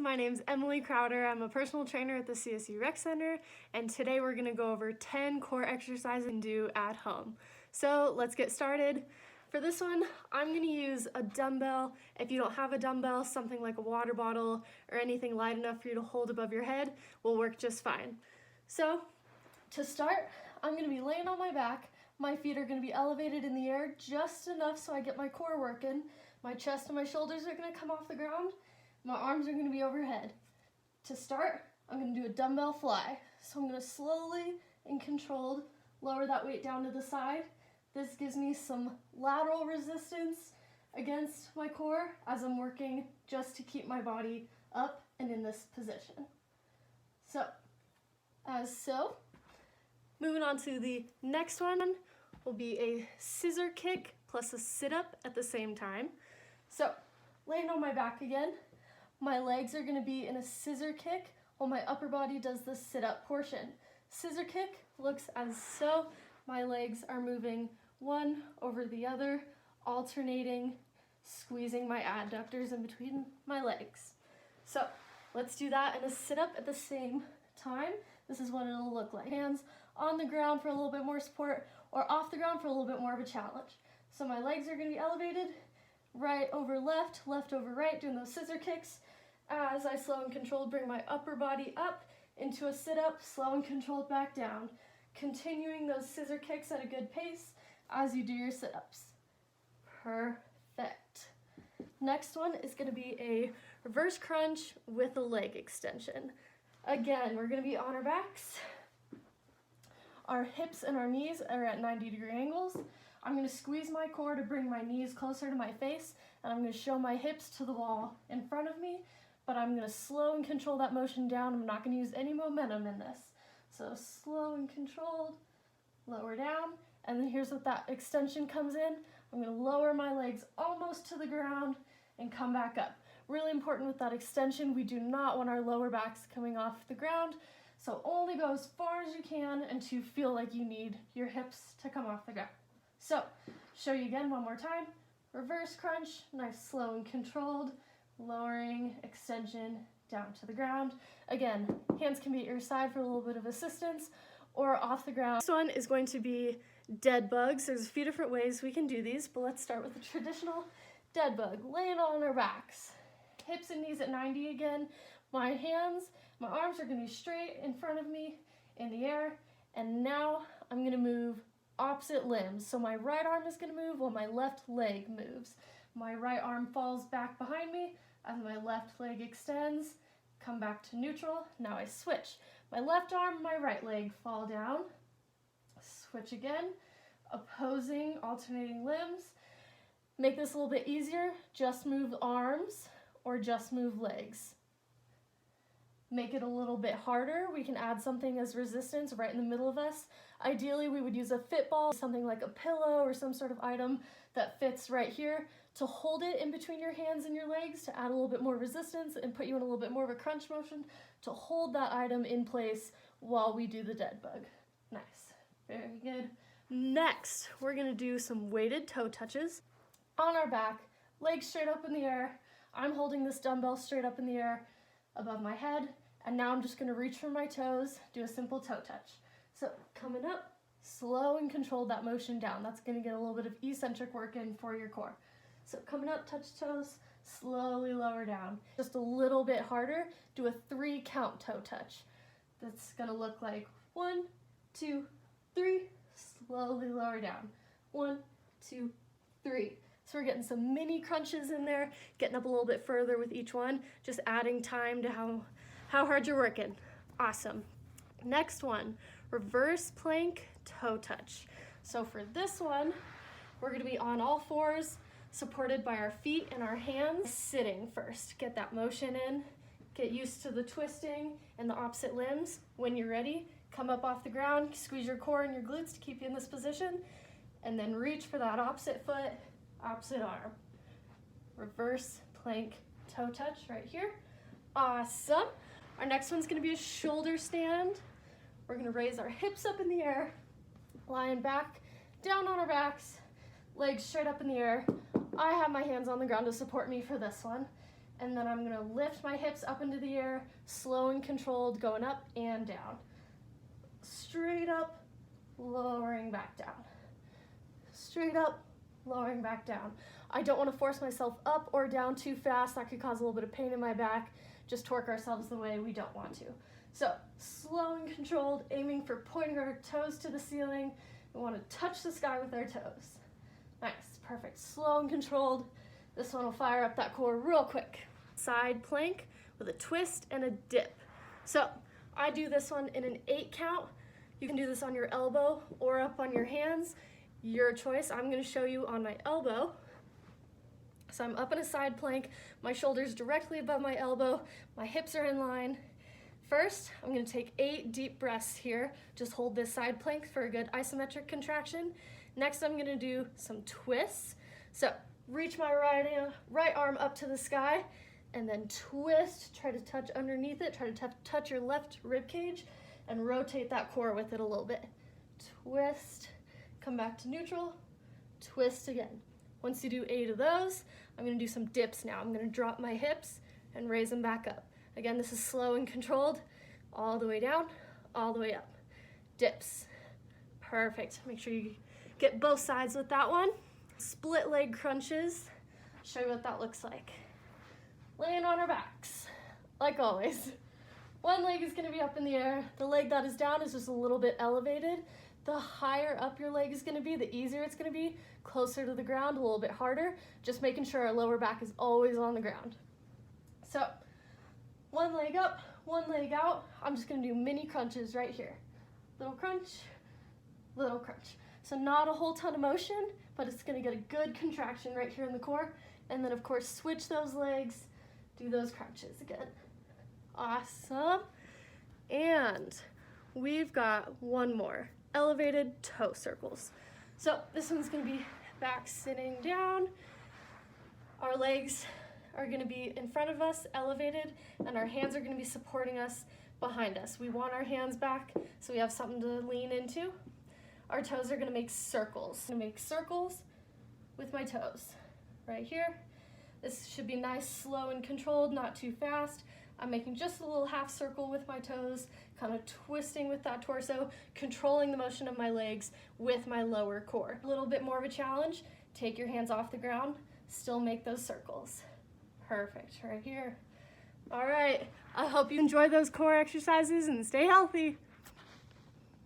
my name's Emily Crowder. I'm a personal trainer at the CSU Rec Center, and today we're gonna go over 10 core exercises you can do at home. So let's get started. For this one, I'm gonna use a dumbbell. If you don't have a dumbbell, something like a water bottle or anything light enough for you to hold above your head will work just fine. So to start, I'm gonna be laying on my back. My feet are gonna be elevated in the air just enough so I get my core working. My chest and my shoulders are gonna come off the ground. My arms are gonna be overhead. To start, I'm gonna do a dumbbell fly. So I'm gonna slowly and controlled lower that weight down to the side. This gives me some lateral resistance against my core as I'm working just to keep my body up and in this position. So, as so. Moving on to the next one will be a scissor kick plus a sit up at the same time. So, laying on my back again, my legs are gonna be in a scissor kick while my upper body does the sit up portion. Scissor kick looks as so. My legs are moving one over the other, alternating, squeezing my adductors in between my legs. So, let's do that in a sit up at the same time. This is what it'll look like. Hands on the ground for a little bit more support, or off the ground for a little bit more of a challenge. So my legs are gonna be elevated, right over left, left over right, doing those scissor kicks. As I slow and controlled bring my upper body up into a sit-up, slow and controlled back down. Continuing those scissor kicks at a good pace as you do your sit-ups. Perfect. Next one is gonna be a reverse crunch with a leg extension. Again, we're gonna be on our backs. Our hips and our knees are at 90-degree angles. I'm gonna squeeze my core to bring my knees closer to my face, and I'm gonna show my hips to the wall in front of me, but I'm gonna slow and control that motion down. I'm not gonna use any momentum in this. So slow and controlled, lower down, and then here's what that extension comes in. I'm gonna lower my legs almost to the ground and come back up. Really important with that extension, we do not want our lower backs coming off the ground. So only go as far as you can until you feel like you need your hips to come off the ground. So, show you again one more time. Reverse crunch, nice slow and controlled, lowering, extension, down to the ground. Again, hands can be at your side for a little bit of assistance or off the ground. This one is going to be dead bugs. There's a few different ways we can do these, but let's start with the traditional dead bug. Laying on our backs. Hips and knees at 90 again. My hands, my arms are gonna be straight in front of me in the air, and now I'm gonna move opposite limbs. So my right arm is gonna move while my left leg moves. My right arm falls back behind me as my left leg extends, come back to neutral. Now I switch. My left arm, my right leg fall down. Switch again, opposing, alternating limbs. Make this a little bit easier, just move arms or just move legs. Make it a little bit harder, we can add something as resistance right in the middle of us. Ideally, we would use a fit ball, something like a pillow or some sort of item that fits right here to hold it in between your hands and your legs to add a little bit more resistance and put you in a little bit more of a crunch motion to hold that item in place while we do the dead bug. Nice, very good. Next, we're gonna do some weighted toe touches. On our back, legs straight up in the air. I'm holding this dumbbell straight up in the air above my head, and now I'm just gonna reach for my toes, do a simple toe touch. So coming up, slow and control that motion down. That's gonna get a little bit of eccentric work in for your core. So coming up, touch toes, slowly lower down. Just a little bit harder, do a 3 count toe touch. That's gonna look like 1, 2, 3, slowly lower down. 1, 2, 3. So we're getting some mini crunches in there, getting up a little bit further with each one, just adding time to how hard you're working. Awesome. Next one, reverse plank toe touch. So for this one, we're gonna be on all fours, supported by our feet and our hands. Sitting first, get that motion in, get used to the twisting and the opposite limbs. When you're ready, come up off the ground, squeeze your core and your glutes to keep you in this position, and then reach for that opposite foot, opposite arm. Reverse plank toe touch right here. Awesome. Our next one's gonna be a shoulder stand. We're gonna raise our hips up in the air, lying back, down on our backs, legs straight up in the air. I have my hands on the ground to support me for this one. And then I'm gonna lift my hips up into the air, slow and controlled, going up and down. Straight up, lowering back down. Straight up, lowering back down. I don't want to force myself up or down too fast. That could cause a little bit of pain in my back. Just torque ourselves the way we don't want to. So slow and controlled, aiming for pointing our toes to the ceiling. We want to touch the sky with our toes. Nice, perfect. Slow and controlled. This one will fire up that core real quick. Side plank with a twist and a dip. So I do this one in an 8 count. You can do this on your elbow or up on your hands. Your choice. I'm going to show you on my elbow. So I'm up in a side plank, my shoulder's directly above my elbow, my hips are in line. First, I'm going to take 8 deep breaths here. Just hold this side plank for a good isometric contraction. Next, I'm going to do some twists. So reach my right arm up to the sky and then twist. Try to touch underneath it. Try to touch your left rib cage and rotate that core with it a little bit. Twist, come back to neutral, twist again. Once you do 8 of those, I'm going to do some dips now. I'm going to drop my hips and raise them back up. Again, this is slow and controlled, all the way down, all the way up. Dips. Perfect. Make sure you get both sides with that one. Split leg crunches. Show you what that looks like. Laying on our backs, like always. One leg is going to be up in the air. The leg that is down is just a little bit elevated. The higher up your leg is going to be, the easier it's going to be. Closer to the ground, a little bit harder. Just making sure our lower back is always on the ground. So, one leg up, one leg out. I'm just going to do mini crunches right here. Little crunch, little crunch. So not a whole ton of motion, but it's going to get a good contraction right here in the core. And then, of course, switch those legs, do those crunches again. Awesome. And we've got one more. Elevated toe circles. So this one's going to be back sitting down. Our legs are going to be in front of us, elevated, and our hands are going to be supporting us behind us. We want our hands back so we have something to lean into. Our toes are going to make circles. I'm going to make circles with my toes right here. This should be nice, slow, and controlled, not too fast. I'm making just a little half circle with my toes, kind of twisting with that torso, controlling the motion of my legs with my lower core. A little bit more of a challenge. Take your hands off the ground, still make those circles. Perfect, right here. All right, I hope you enjoy those core exercises and stay healthy.